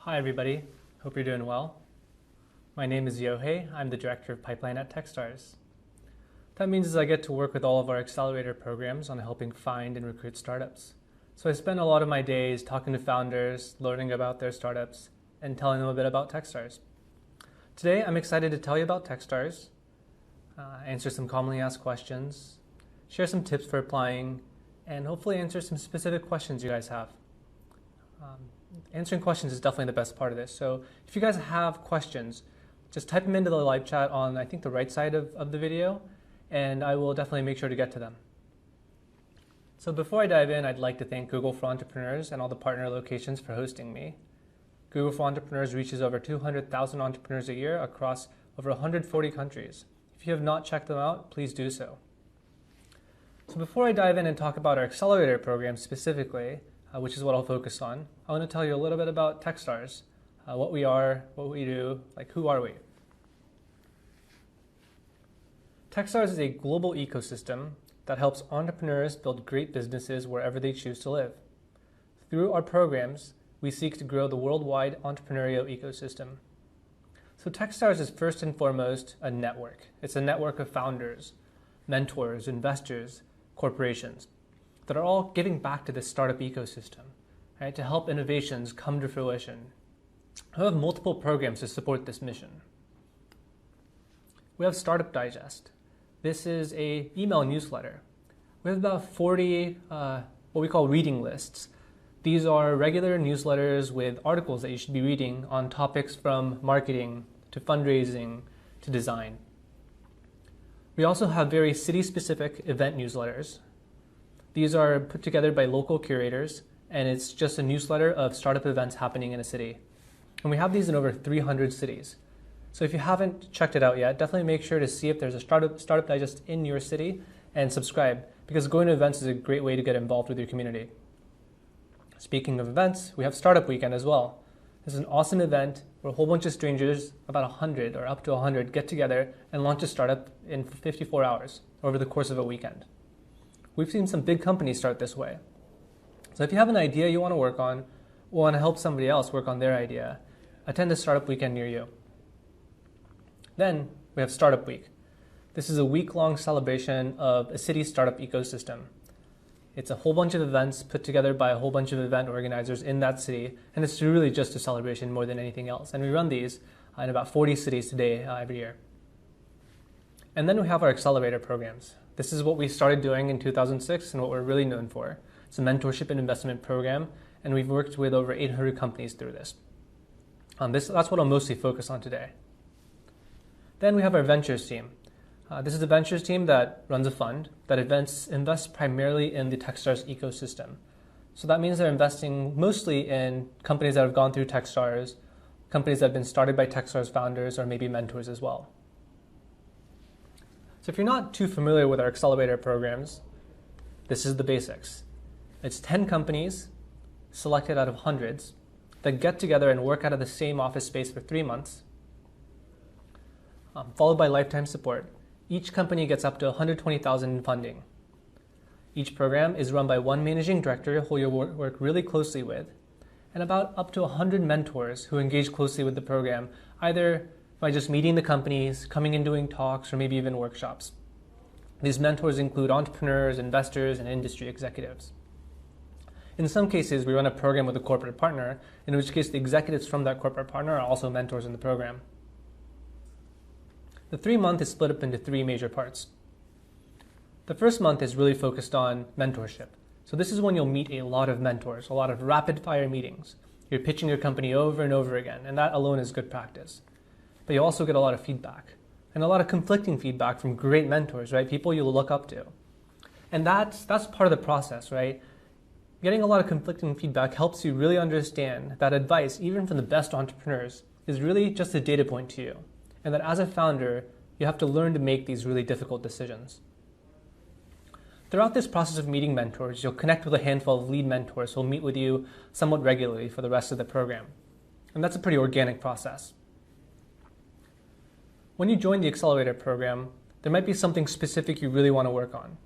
Hi everybody, hope you're doing well. My name is Yohei, I'm the Director of Pipeline at Techstars. That means I get to work with all of our accelerator programs on helping find and recruit startups. So I spend a lot of my days talking to founders, learning about their startups, and telling them a bit about Techstars. Today I'm excited to tell you about Techstars, answer some commonly asked questions, share some tips for applying, and hopefully answer some specific questions you guys have. Answering questions is definitely the best part of this. So if you guys have questions, just type them into the live chat on, I think, the right side of the video, and I will definitely make sure to get to them. So before I dive in, I'd like to thank Google for Entrepreneurs and all the partner locations for hosting me. Google for Entrepreneurs reaches over 200,000 entrepreneurs a year across over 140 countries. If you have not checked them out, please do so. So before I dive in and talk about our accelerator program specifically, which is what I'll focus on, I want to tell you a little bit about Techstars, what we are, what we do, like who are we? Techstars is a global ecosystem that helps entrepreneurs build great businesses wherever they choose to live. Through our programs, we seek to grow the worldwide entrepreneurial ecosystem. So Techstars is first and foremost a network. It's a network of founders, mentors, investors, corporations that are all giving back to this startup ecosystem, right, to help innovations come to fruition. We have multiple programs to support this mission. We have Startup Digest. This is an email newsletter. We have about 40 what we call reading lists. These are regular newsletters with articles that you should be reading on topics from marketing to fundraising to design. We also have very city-specific event newsletters. These are put together by local curators, and it's just a newsletter of startup events happening in a city. And we have these in over 300 cities. So if you haven't checked it out yet, definitely make sure to see if there's a startup digest in your city and subscribe, because going to events is a great way to get involved with your community. Speaking of events, we have Startup Weekend as well. This is an awesome event where a whole bunch of strangers, about 100 or up to 100, get together and launch a startup in 54 hours over the course of a weekend. We've seen some big companies start this way. So if you have an idea you want to work on, or want to help somebody else work on their idea, attend a Startup Weekend near you. Then we have Startup Week. This is a week-long celebration of a city startup ecosystem. It's a whole bunch of events put together by a whole bunch of event organizers in that city, and it's really just a celebration more than anything else. And we run these in about 40 cities today every year. And then we have our accelerator programs. This is what we started doing in 2006 and what we're really known for. It's a mentorship and investment program, and we've worked with over 800 companies through this. That's what I'll mostly focus on today. Then we have our ventures team. This is a ventures team that runs a fund that invests primarily in the Techstars ecosystem. So that means they're investing mostly in companies that have gone through Techstars, companies that have been started by Techstars founders, or maybe mentors as well. So if you're not too familiar with our accelerator programs, this is the basics. It's 10 companies selected out of hundreds that get together and work out of the same office space for 3 months, followed by lifetime support. Each company gets up to $120,000 in funding. Each program is run by one managing director who you'll work really closely with, and about up to 100 mentors who engage closely with the program, either by just meeting the companies, coming and doing talks, or maybe even workshops. These mentors include entrepreneurs, investors, and industry executives. In some cases, we run a program with a corporate partner, in which case the executives from that corporate partner are also mentors in the program. The 3-month is split up into 3 major parts. The first month is really focused on mentorship. So this is when you'll meet a lot of mentors, a lot of rapid-fire meetings. You're pitching your company over and over again, and that alone is good practice. But you also get a lot of feedback, and a lot of conflicting feedback from great mentors, right? People you look up to. And that's part of the process, right? Getting a lot of conflicting feedback helps you really understand that advice, even from the best entrepreneurs, is really just a data point to you. And that as a founder, you have to learn to make these really difficult decisions. Throughout this process of meeting mentors, you'll connect with a handful of lead mentors who will meet with you somewhat regularly for the rest of the program. And that's a pretty organic process. When you join the accelerator program, there might be something specific you really want to work on.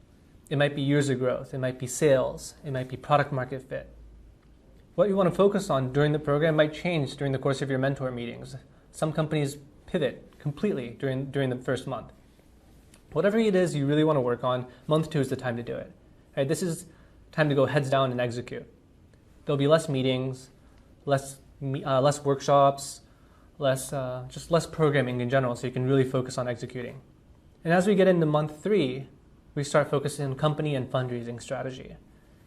It might be years of growth, it might be sales, it might be product market fit. What you want to focus on during the program might change during the course of your mentor meetings. Some companies pivot completely during the first month. Whatever it is you really want to work on, month 2 is the time to do it. Right? This is time to go heads down and execute. There'll be less meetings, less workshops, just less programming in general, so you can really focus on executing. And as we get into month 3, we start focusing on company and fundraising strategy.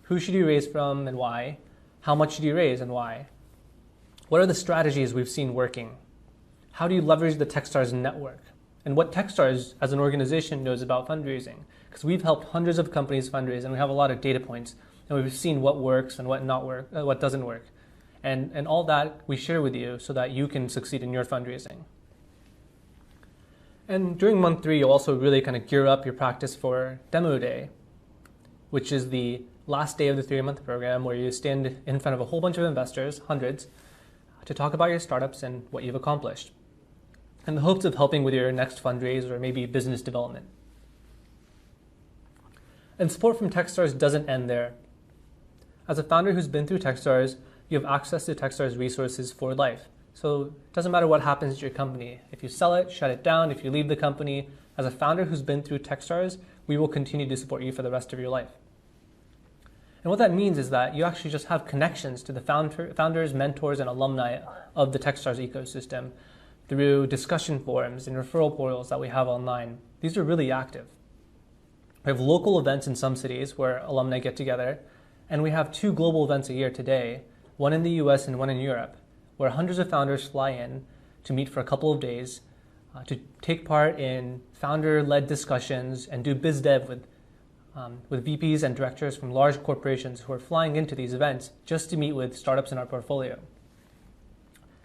Who should you raise from and why? How much should you raise and why? What are the strategies we've seen working? How do you leverage the Techstars network? And what Techstars as an organization knows about fundraising? Because we've helped hundreds of companies fundraise and we have a lot of data points and we've seen what works and what doesn't work. And all that we share with you so that you can succeed in your fundraising. And during month 3, you'll also really kind of gear up your practice for Demo Day, which is the last day of the 3-month program where you stand in front of a whole bunch of investors, hundreds, to talk about your startups and what you've accomplished, in the hopes of helping with your next fundraise or maybe business development. And support from Techstars doesn't end there. As a founder who's been through Techstars, you have access to Techstars resources for life. So it doesn't matter what happens to your company. If you sell it, shut it down, if you leave the company, as a founder who's been through Techstars, we will continue to support you for the rest of your life. And what that means is that you actually just have connections to the founders, mentors, and alumni of the Techstars ecosystem through discussion forums and referral portals that we have online. These are really active. We have local events in some cities where alumni get together, and we have 2 global events a year today, one in the US and one in Europe, where hundreds of founders fly in to meet for a couple of days to take part in founder-led discussions and do biz dev with VPs and directors from large corporations who are flying into these events just to meet with startups in our portfolio.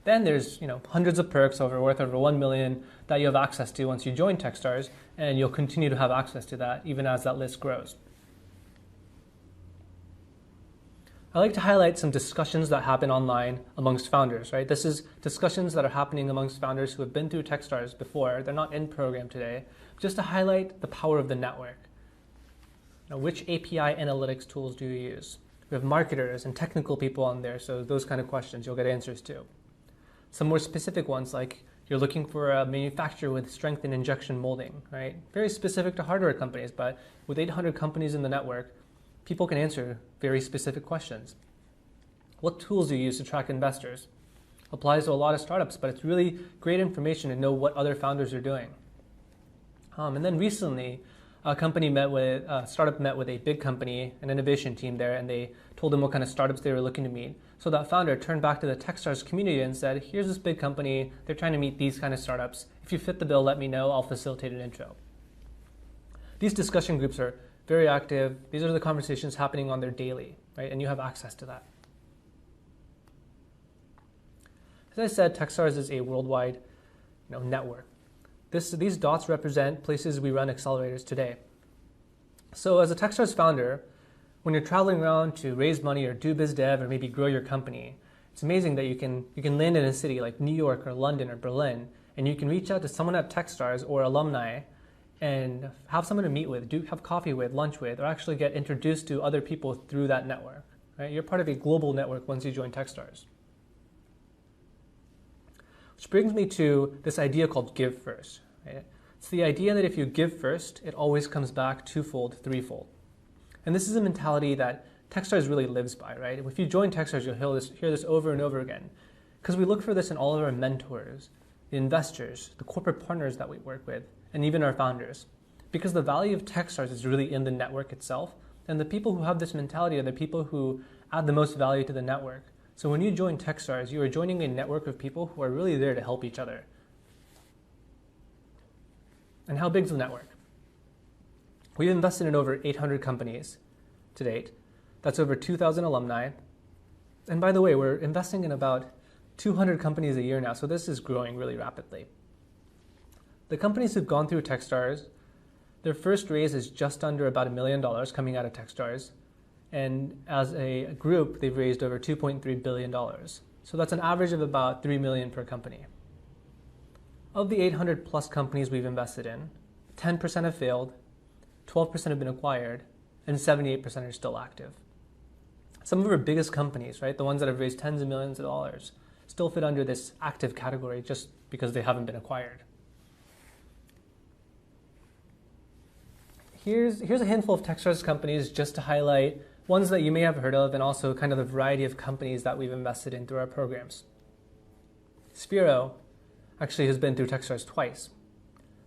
Then there's hundreds of perks worth over 1 million that you have access to once you join Techstars, and you'll continue to have access to that even as that list grows. I like to highlight some discussions that happen online amongst founders, right? This is discussions that are happening amongst founders who have been through Techstars before. They're not in program today, just to highlight the power of the network. Now, which API analytics tools do you use? We have marketers and technical people on there, so those kind of questions you'll get answers to. Some more specific ones, like you're looking for a manufacturer with strength in injection molding, right? Very specific to hardware companies, but with 800 companies in the network, people can answer very specific questions. What tools do you use to track investors? Applies to a lot of startups, but it's really great information to know what other founders are doing. And then recently, a startup met with a big company, an innovation team there, and they told them what kind of startups they were looking to meet. So that founder turned back to the Techstars community and said, here's this big company, they're trying to meet these kind of startups. If you fit the bill, let me know, I'll facilitate an intro. These discussion groups are very active. These are the conversations happening on their daily, right? And you have access to that. As I said, Techstars is a worldwide network. These dots represent places we run accelerators today. So as a Techstars founder, when you're traveling around to raise money or do biz dev or maybe grow your company, it's amazing that you can land in a city like New York or London or Berlin, and you can reach out to someone at Techstars or alumni and have someone to meet with, have coffee with, lunch with, or actually get introduced to other people through that network. Right? You're part of a global network once you join Techstars. Which brings me to this idea called give first. Right? It's the idea that if you give first, it always comes back twofold, threefold. And this is a mentality that Techstars really lives by, right? If you join Techstars, you'll hear this over and over again. Because we look for this in all of our mentors, the investors, the corporate partners that we work with, and even our founders. Because the value of Techstars is really in the network itself, and the people who have this mentality are the people who add the most value to the network. So when you join Techstars, you are joining a network of people who are really there to help each other. And how big is the network? We've invested in over 800 companies to date. That's over 2,000 alumni. And by the way, we're investing in about 200 companies a year now, so this is growing really rapidly. The companies who've gone through Techstars, their first raise is just under about $1 million coming out of Techstars. And as a group, they've raised over $2.3 billion. So that's an average of about $3 million per company. Of the 800 plus companies we've invested in, 10% have failed, 12% have been acquired, and 78% are still active. Some of our biggest companies, right, the ones that have raised tens of millions of dollars, still fit under this active category just because they haven't been acquired. Here's a handful of Techstars companies just to highlight ones that you may have heard of and also kind of the variety of companies that we've invested in through our programs. Sphero actually has been through Techstars twice.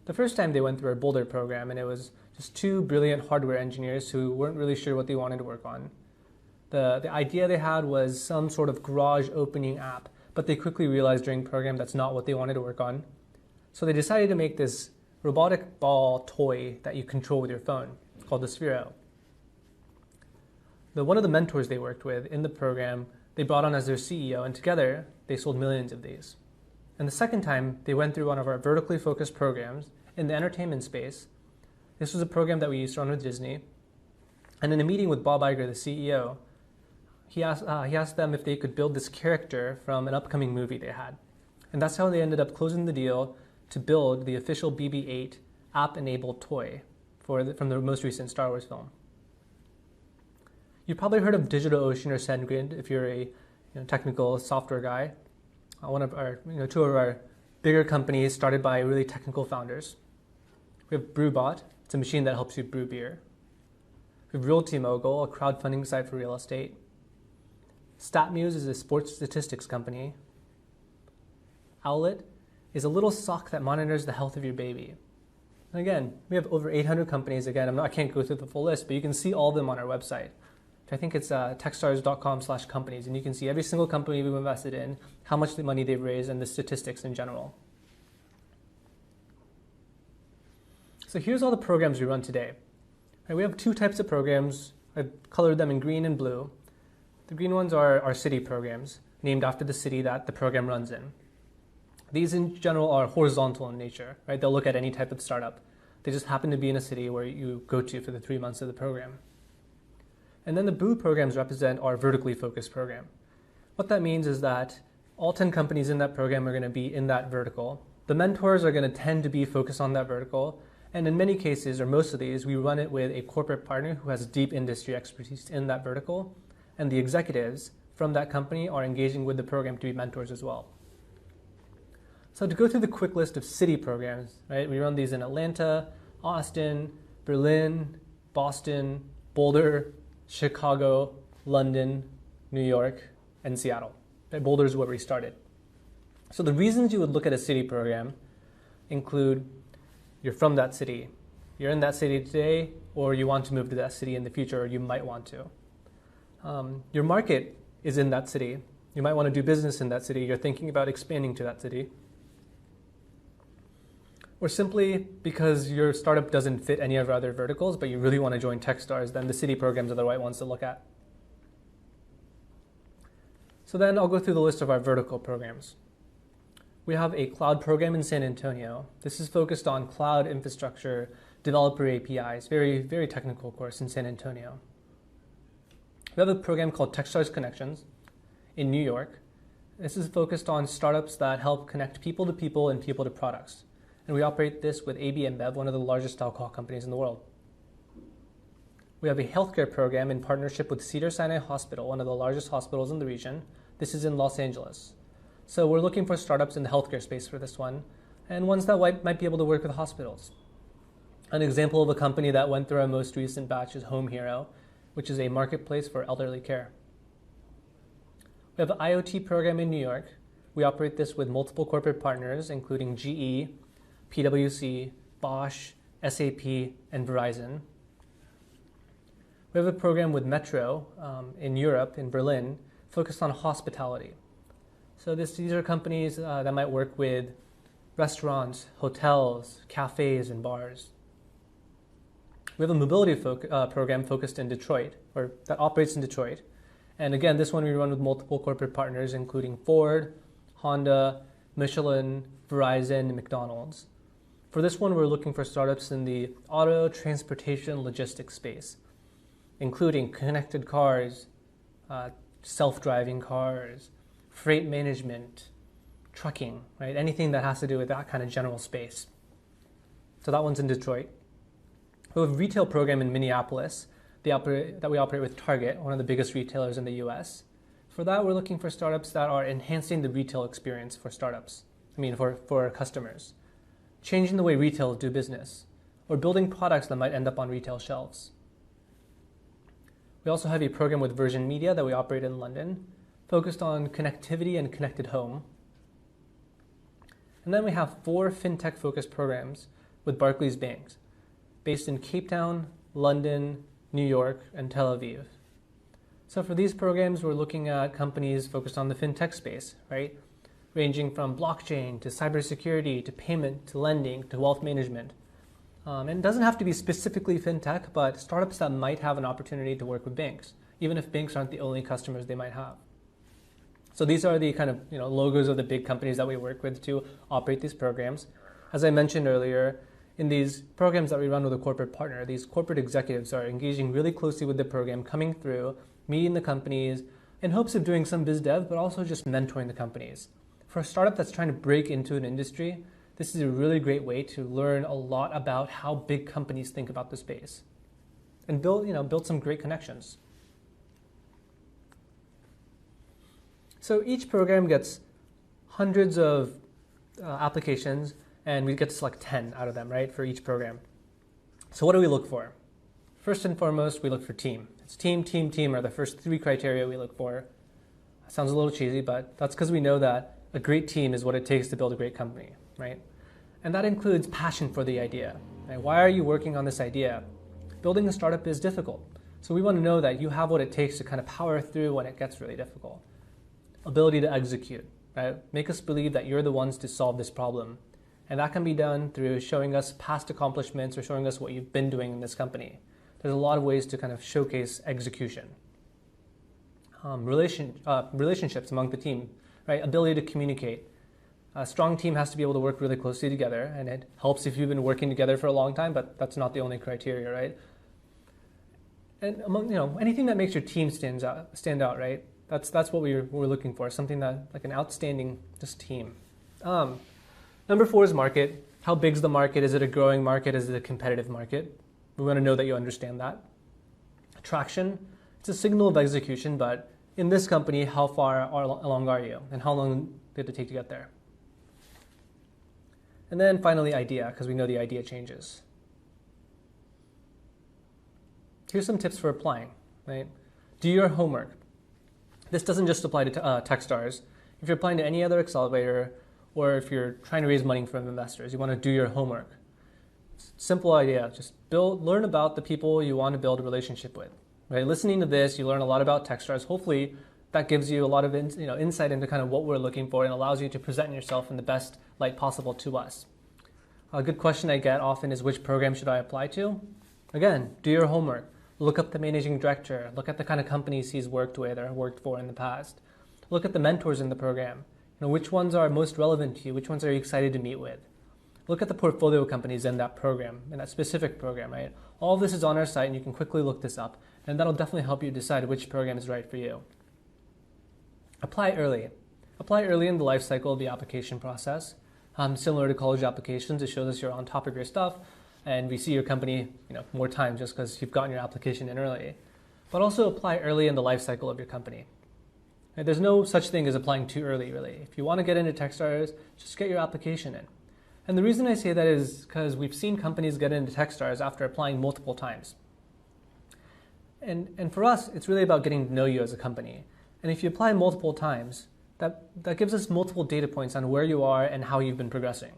The first time they went through our Boulder program, and it was just two brilliant hardware engineers who weren't really sure what they wanted to work on. The idea they had was some sort of garage opening app, but they quickly realized during the program that's not what they wanted to work on. So they decided to make this robotic ball toy that you control with your phone. It's called the Sphero. One of the mentors they worked with in the program, they brought on as their CEO, and together they sold millions of these. And the second time, they went through one of our vertically focused programs in the entertainment space. This was a program that we used to run with Disney. And in a meeting with Bob Iger, the CEO, he asked them if they could build this character from an upcoming movie they had. And that's how they ended up closing the deal to build the official BB-8 app-enabled toy from the most recent Star Wars film. You've probably heard of DigitalOcean or SendGrid if you're a technical software guy. Two of our bigger companies started by really technical founders. We have BrewBot. It's a machine that helps you brew beer. We have Realty Mogul, a crowdfunding site for real estate. StatMuse is a sports statistics company. Owlet is a little sock that monitors the health of your baby. And again, we have over 800 companies. Again, I can't go through the full list, but you can see all of them on our website. I think it's techstars.com/companies, and you can see every single company we've invested in, how much money they've raised, and the statistics in general. So here's all the programs we run today. We have two types of programs. I've colored them in green and blue. The green ones are our city programs, named after the city that the program runs in. These in general are horizontal in nature, right? They'll look at any type of startup. They just happen to be in a city where you go to for the 3 months of the program. And then the blue programs represent our vertically focused program. What that means is that all 10 companies in that program are going to be in that vertical. The mentors are going to tend to be focused on that vertical. And in many cases, or most of these, we run it with a corporate partner who has deep industry expertise in that vertical. And the executives from that company are engaging with the program to be mentors as well. So to go through the quick list of city programs, right? We run these in Atlanta, Austin, Berlin, Boston, Boulder, Chicago, London, New York, and Seattle. Boulder is where we started. So the reasons you would look at a city program include you're from that city, you're in that city today, or you want to move to that city in the future, or you might want to. Your market is in that city. You might want to do business in that city. You're thinking about expanding to that city. Or simply because your startup doesn't fit any of our other verticals, but you really want to join Techstars, then the city programs are the right ones to look at. So then I'll go through the list of our vertical programs. We have a cloud program in San Antonio. This is focused on cloud infrastructure, developer APIs, very, very technical course in San Antonio. We have a program called Techstars Connections in New York. This is focused on startups that help connect people to people and people to products. And we operate this with AB InBev, one of the largest alcohol companies in the world. We have a healthcare program in partnership with Cedars-Sinai Hospital, one of the largest hospitals in the region. This is in Los Angeles. So we're looking for startups in the healthcare space for this one, and ones that might be able to work with hospitals. An example of a company that went through our most recent batch is Home Hero, which is a marketplace for elderly care. We have an IoT program in New York. We operate this with multiple corporate partners, including GE, PwC, Bosch, SAP, and Verizon. We have a program with Metro in Europe, in Berlin, focused on hospitality. So these are companies that might work with restaurants, hotels, cafes, and bars. We have a mobility program focused in Detroit, or that operates in Detroit. And again, this one we run with multiple corporate partners, including Ford, Honda, Michelin, Verizon, and McDonald's. For this one, we're looking for startups in the auto, transportation, logistics space, including connected cars, self-driving cars, freight management, trucking, right? Anything that has to do with that kind of general space. So that one's in Detroit. We have a retail program in Minneapolis that we operate with Target, one of the biggest retailers in the US. For that, we're looking for startups that are enhancing the retail experience for for customers, changing the way retailers do business, or building products that might end up on retail shelves. We also have a program with Virgin Media that we operate in London, focused on connectivity and connected home. And then we have 4 fintech-focused programs with Barclays Banks, based in Cape Town, London, New York, and Tel Aviv. So for these programs, we're looking at companies focused on the fintech space, right? Ranging from blockchain to cybersecurity to payment to lending to wealth management. And it doesn't have to be specifically fintech, but startups that might have an opportunity to work with banks, even if banks aren't the only customers they might have. So these are the kind of logos of the big companies that we work with to operate these programs. As I mentioned earlier, in these programs that we run with a corporate partner, these corporate executives are engaging really closely with the program, coming through, meeting the companies in hopes of doing some biz dev, but also just mentoring the companies. For a startup that's trying to break into an industry, this is a really great way to learn a lot about how big companies think about the space and build some great connections. So each program gets hundreds of applications, and we get to select 10 out of them, right, for each program. So what do we look for? First and foremost, we look for team. It's team, team, team are the first 3 criteria we look for. Sounds a little cheesy, but that's because we know that a great team is what it takes to build a great company, right? And that includes passion for the idea. Right? Why are you working on this idea? Building a startup is difficult. So we want to know that you have what it takes to kind of power through when it gets really difficult. Ability to execute, right? Make us believe that you're the ones to solve this problem. And that can be done through showing us past accomplishments or showing us what you've been doing in this company. There's a lot of ways to kind of showcase execution. Relationships among the team, right? Ability to communicate. A strong team has to be able to work really closely together, and it helps if you've been working together for a long time, but that's not the only criteria, right? And anything that makes your team stand out, right? That's what we're looking for, something that like an outstanding just team. Number 4 is market. How big is the market? Is it a growing market? Is it a competitive market? We want to know that you understand that. Traction. It's a signal of execution, but in this company, how far along are you? And how long did it take to get there? And then finally, idea, because we know the idea changes. Here's some tips for applying, right? Do your homework. This doesn't just apply to Techstars. If you're applying to any other accelerator, or if you're trying to raise money from investors, you want to do your homework. Simple idea, just learn about the people you want to build a relationship with. Right? Listening to this, you learn a lot about Techstars. Hopefully, that gives you a lot of insight into kind of what we're looking for and allows you to present yourself in the best light possible to us. A good question I get often is, which program should I apply to? Again, do your homework. Look up the managing director. Look at the kind of companies he's worked with or worked for in the past. Look at the mentors in the program. Which ones are most relevant to you? Which ones are you excited to meet with? Look at the portfolio companies in that program, in that specific program, right? All of this is on our site, and you can quickly look this up, and that'll definitely help you decide which program is right for you. Apply early. Apply early in the life cycle of the application process. Similar to college applications, it shows us you're on top of your stuff, and we see your company more times just because you've gotten your application in early. But also apply early in the life cycle of your company. Right? There's no such thing as applying too early, really. If you want to get into Techstars, just get your application in. And the reason I say that is because we've seen companies get into Techstars after applying multiple times. And for us, it's really about getting to know you as a company. And if you apply multiple times, that gives us multiple data points on where you are and how you've been progressing,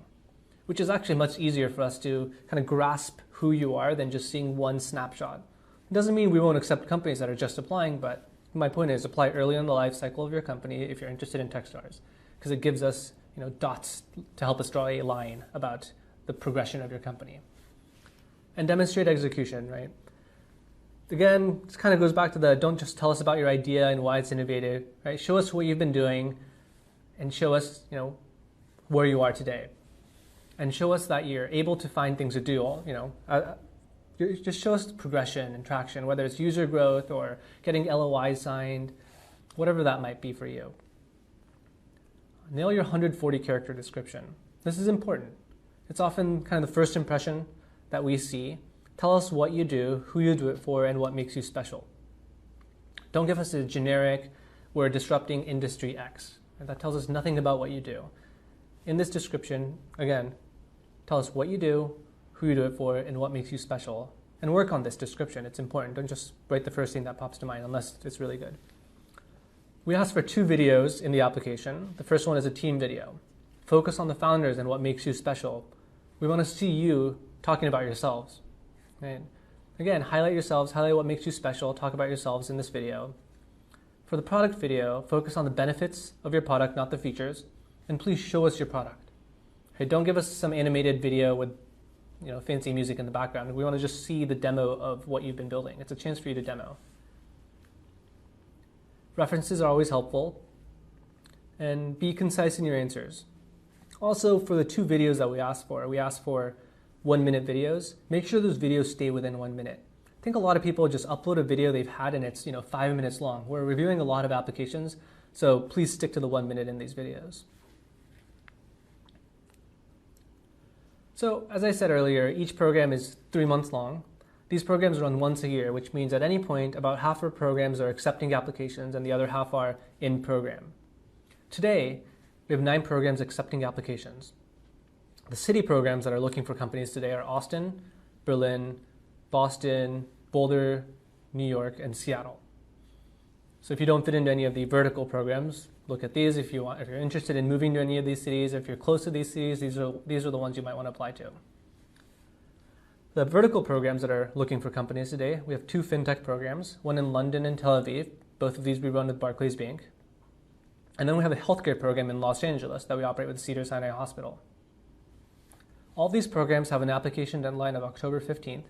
which is actually much easier for us to kind of grasp who you are than just seeing one snapshot. It doesn't mean we won't accept companies that are just applying, but my point is apply early in the life cycle of your company if you're interested in Techstars, because it gives us dots to help us draw a line about the progression of your company. And demonstrate execution, right? Again, this kind of goes back to the don't just tell us about your idea and why it's innovative, right? Show us what you've been doing and show us, where you are today. And show us that you're able to find things to do, just show us progression and traction, whether it's user growth or getting LOIs signed, whatever that might be for you. Nail your 140-character description. This is important. It's often kind of the first impression that we see Tell us what you do, who you do it for, and what makes you special. Don't give us a generic, we're disrupting industry X. And that tells us nothing about what you do. In this description, again, tell us what you do, who you do it for, and what makes you special. And work on this description. It's important. Don't just write the first thing that pops to mind unless it's really good. We asked for 2 videos in the application. The first one is a team video. Focus on the founders and what makes you special. We want to see you talking about yourselves. Right? Again, highlight yourselves, highlight what makes you special, talk about yourselves in this video. For the product video, focus on the benefits of your product, not the features, and please show us your product. Okay, don't give us some animated video with fancy music in the background. We want to just see the demo of what you've been building. It's a chance for you to demo. References are always helpful, and be concise in your answers. Also, for the 2 videos that we asked for 1-minute videos. Make sure those videos stay within 1 minute. I think a lot of people just upload a video they've had and it's 5 minutes long. We're reviewing a lot of applications, so please stick to the 1 minute in these videos. So, as I said earlier, each program is 3 months long. These programs run once a year, which means at any point, about half our programs are accepting applications and the other half are in program. Today, we have 9 programs accepting applications. The city programs that are looking for companies today are Austin, Berlin, Boston, Boulder, New York, and Seattle. So if you don't fit into any of the vertical programs, look at these. If you're interested in moving to any of these cities, if you're close to these cities, these are the ones you might want to apply to. The vertical programs that are looking for companies today, we have 2 fintech programs, one in London and Tel Aviv. Both of these we run with Barclays Bank. And then we have a healthcare program in Los Angeles that we operate with Cedars-Sinai Hospital. All these programs have an application deadline of October 15th.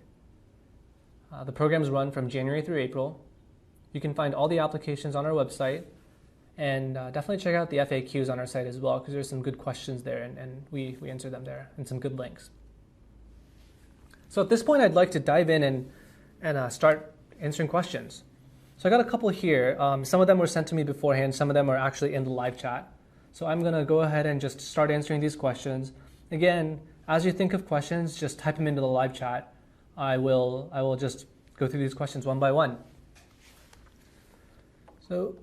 The programs run from January through April. You can find all the applications on our website, and definitely check out the FAQs on our site as well, because there's some good questions there, and we answer them there, and some good links. So at this point, I'd like to dive in and start answering questions. So I got a couple here. Some of them were sent to me beforehand. Some of them are actually in the live chat. So I'm going to go ahead and just start answering these questions. Again, as you think of questions, just type them into the live chat. I will just go through these questions one by one. So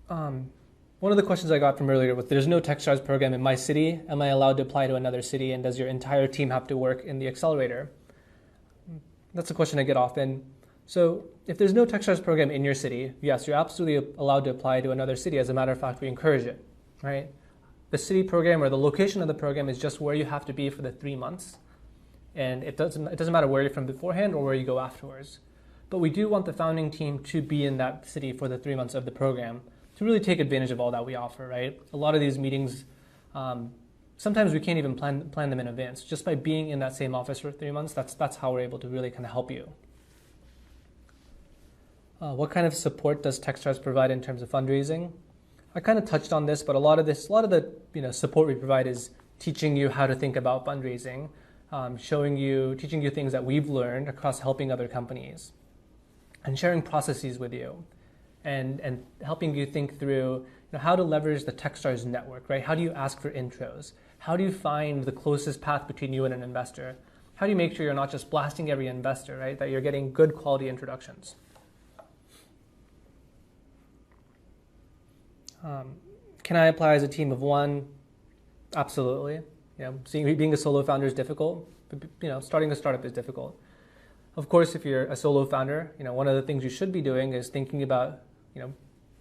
one of the questions I got from earlier was, there's no Techstars program in my city. Am I allowed to apply to another city? And does your entire team have to work in the accelerator? That's a question I get often. So if there's no Techstars program in your city, yes, you're absolutely allowed to apply to another city. As a matter of fact, we encourage it, right? The city program or the location of the program is just where you have to be for the 3 months. And it doesn't matter where you're from beforehand or where you go afterwards. But we do want the founding team to be in that city for the 3 months of the program to really take advantage of all that we offer, right? A lot of these meetings, sometimes we can't even plan them in advance. Just by being in that same office for 3 months, that's how we're able to really kind of help you. What kind of support does Techstars provide in terms of fundraising? I kind of touched on this, but a lot of the support we provide is teaching you how to think about fundraising, teaching you things that we've learned across helping other companies, and sharing processes with you, and helping you think through how to leverage the Techstars network, right? How do you ask for intros? How do you find the closest path between you and an investor? How do you make sure you're not just blasting every investor, right? That you're getting good quality introductions. Can I apply as a team of one? Absolutely. Being a solo founder is difficult. Starting a startup is difficult. Of course, if you're a solo founder, one of the things you should be doing is thinking about,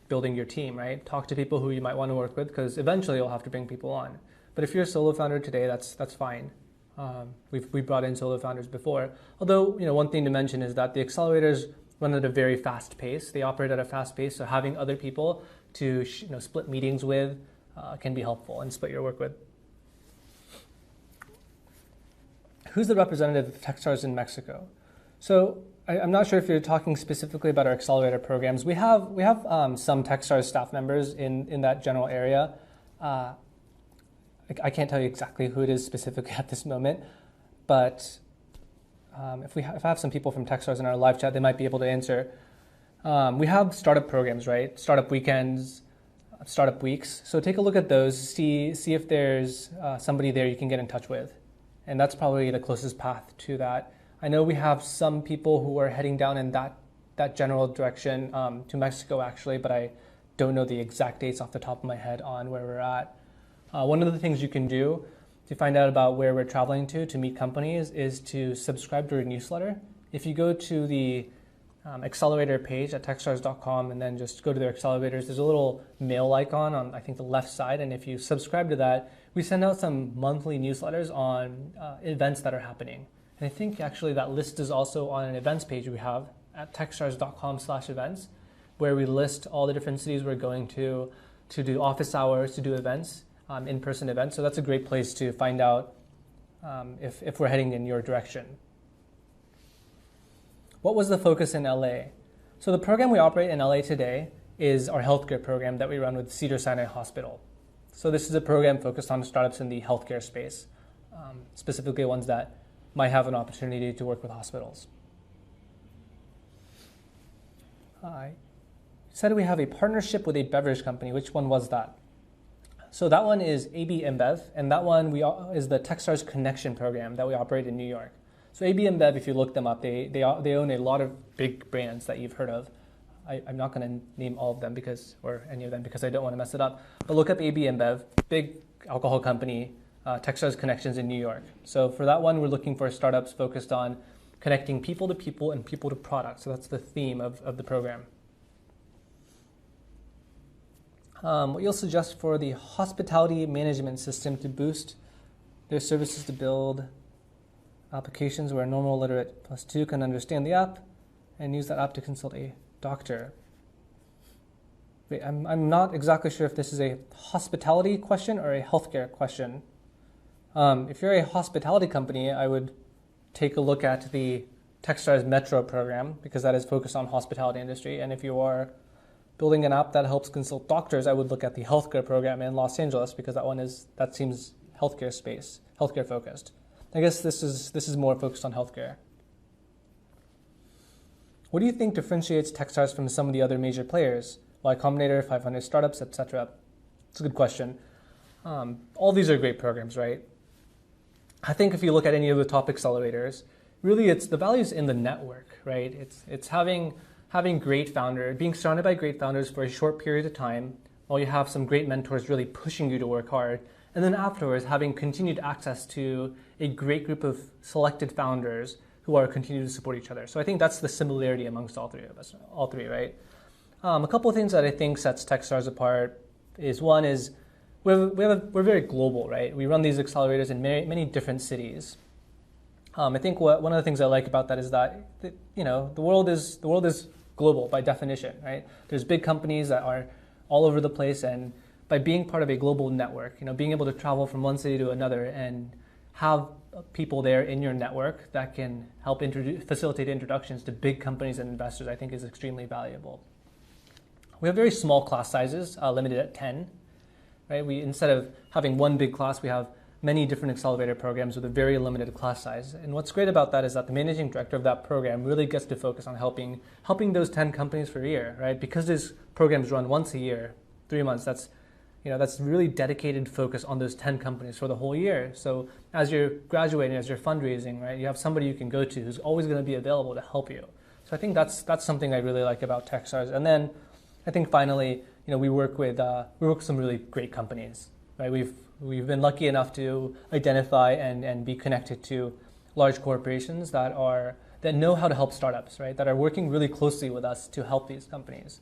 building your team, right? Talk to people who you might want to work with, because eventually you'll have to bring people on. But if you're a solo founder today, that's fine. We've brought in solo founders before. Although, one thing to mention is that the accelerators run at a very fast pace. They operate at a fast pace, so having other people to split meetings with can be helpful, and split your work with. Who's the representative of Techstars in Mexico? So I'm not sure if you're talking specifically about our accelerator programs. We have some Techstars staff members in that general area. I can't tell you exactly who it is specifically at this moment, but if I have some people from Techstars in our live chat, they might be able to answer. We have startup programs, right? Startup weekends, startup weeks. So take a look at those, see if there's somebody there you can get in touch with. And that's probably the closest path to that. I know we have some people who are heading down in that general direction to Mexico actually, but I don't know the exact dates off the top of my head on where we're at. One of the things you can do to find out about where we're traveling to meet companies is to subscribe to our newsletter. If you go to the accelerator page at techstars.com and then just go to their accelerators, there's a little mail icon on, I think, the left side. And if you subscribe to that, we send out some monthly newsletters on events that are happening. And I think actually that list is also on an events page we have at techstars.com/events, where we list all the different cities we're going to do office hours, to do events, in-person events. So that's a great place to find out if we're heading in your direction. What was the focus in LA? So the program we operate in LA today is our healthcare program that we run with Cedars-Sinai Hospital. So this is a program focused on startups in the healthcare space, specifically ones that might have an opportunity to work with hospitals. I said we have a partnership with a beverage company. Which one was that? So that one is AB InBev, and that one is the Techstars Connection program that we operate in New York. So AB InBev, if you look them up, they own a lot of big brands that you've heard of. I'm not going to name all of them or any of them because I don't want to mess it up. But look up AB InBev, big alcohol company, Techstars Connections in New York. So for that one, we're looking for startups focused on connecting people to people and people to products. So that's the theme of the program. What you'll suggest for the hospitality management system to boost their services to build applications where normal literate +2 can understand the app and use that app to consult a doctor. Wait, I'm not exactly sure if this is a hospitality question or a healthcare question. If you're a hospitality company, I would take a look at the Techstars Metro program because that is focused on hospitality industry. And if you are building an app that helps consult doctors, I would look at the healthcare program in Los Angeles because that seems healthcare focused. I guess this is more focused on healthcare. What do you think differentiates Techstars from some of the other major players? Y Combinator, 500 startups, etc. It's a good question. All these are great programs, right? I think if you look at any of the top accelerators, really it's the values in the network, right? It's having great founders, being surrounded by great founders for a short period of time while you have some great mentors really pushing you to work hard. And then afterwards, having continued access to a great group of selected founders who are continuing to support each other. So I think that's the similarity amongst all three, right? A couple of things that I think sets Techstars apart is one is we're very global, right? We run these accelerators in many different cities. I think one of the things I like about that is that the world is global by definition, right? There's big companies that are all over the place, and by being part of a global network, being able to travel from one city to another and have people there in your network that can help facilitate introductions to big companies and investors, I think is extremely valuable. We have very small class sizes, limited at 10, right? Instead of having one big class, we have many different accelerator programs with a very limited class size. And what's great about that is that the managing director of that program really gets to focus on helping those 10 companies for a year, right? Because these programs run once a year, 3 months, that's really dedicated focus on those 10 companies for the whole year. So as you're graduating, as you're fundraising, right, you have somebody you can go to who's always going to be available to help you. So I think that's something I really like about Techstars. And then I think finally, we work with some really great companies, right? We've been lucky enough to identify and be connected to large corporations that know how to help startups, right? That are working really closely with us to help these companies.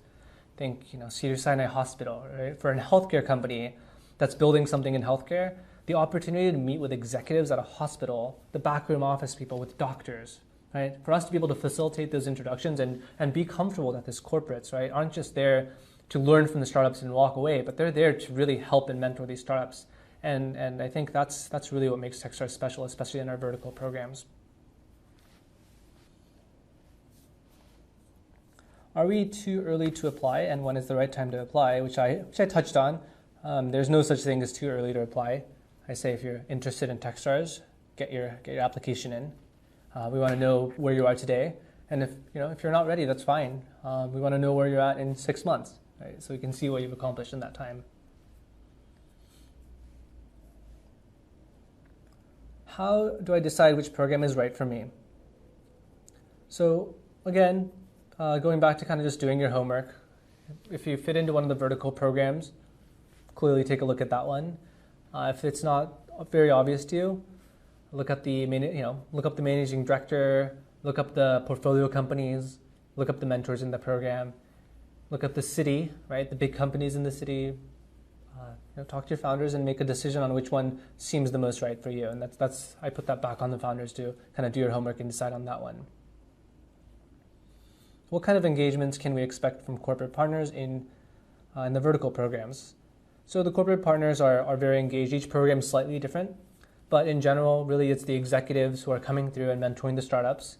Think, Cedars-Sinai Hospital, right? For a healthcare company that's building something in healthcare, the opportunity to meet with executives at a hospital, the backroom office people, with doctors, right? For us to be able to facilitate those introductions and be comfortable that these corporates, right, aren't just there to learn from the startups and walk away, but they're there to really help and mentor these startups. And I think that's really what makes Techstars special, especially in our vertical programs. Are we too early to apply, and when is the right time to apply, which I touched on. There's no such thing as too early to apply. I say if you're interested in Techstars, get your application in. We want to know where you are today, and if you're not ready, that's fine. We want to know where you're at in 6 months, right? So we can see what you've accomplished in that time. How do I decide which program is right for me? So again, going back to kind of just doing your homework, if you fit into one of the vertical programs, clearly take a look at that one. If it's not very obvious to you, look up the managing director, look up the portfolio companies, look up the mentors in the program, look up the city, right? The big companies in the city. Talk to your founders and make a decision on which one seems the most right for you. And that's I put that back on the founders to kind of do your homework and decide on that one. What kind of engagements can we expect from corporate partners in the vertical programs? So the corporate partners are very engaged. Each program is slightly different, but in general, really it's the executives who are coming through and mentoring the startups.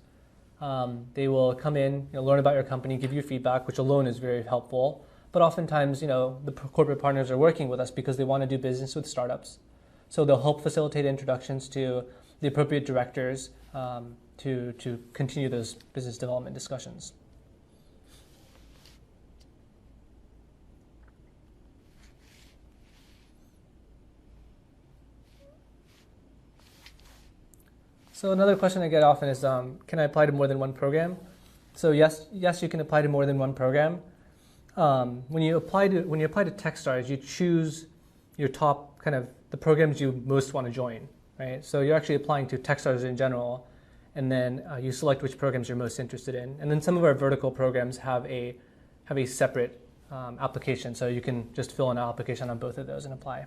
They will come in, learn about your company, give you feedback, which alone is very helpful. But oftentimes, the corporate partners are working with us because they want to do business with startups. So they'll help facilitate introductions to the appropriate directors to continue those business development discussions. So another question I get often is, can I apply to more than one program? So yes, you can apply to more than one program. When you apply to Techstars, you choose your top kind of the programs you most want to join, right? So you're actually applying to Techstars in general, and then you select which programs you're most interested in. And then some of our vertical programs have a separate application, so you can just fill in an application on both of those and apply.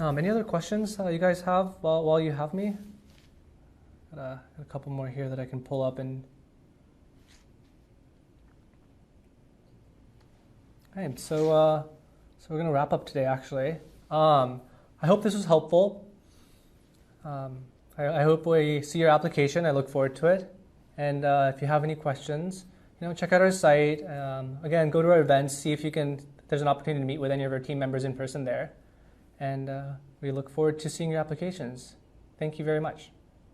Any other questions you guys have while you have me? Got a couple more here that I can pull up and. Okay, so we're gonna wrap up today. Actually, I hope this was helpful. I hope we see your application. I look forward to it. And if you have any questions, check out our site. Again, go to our events, see if there's an opportunity to meet with any of our team members in person there. And we look forward to seeing your applications. Thank you very much.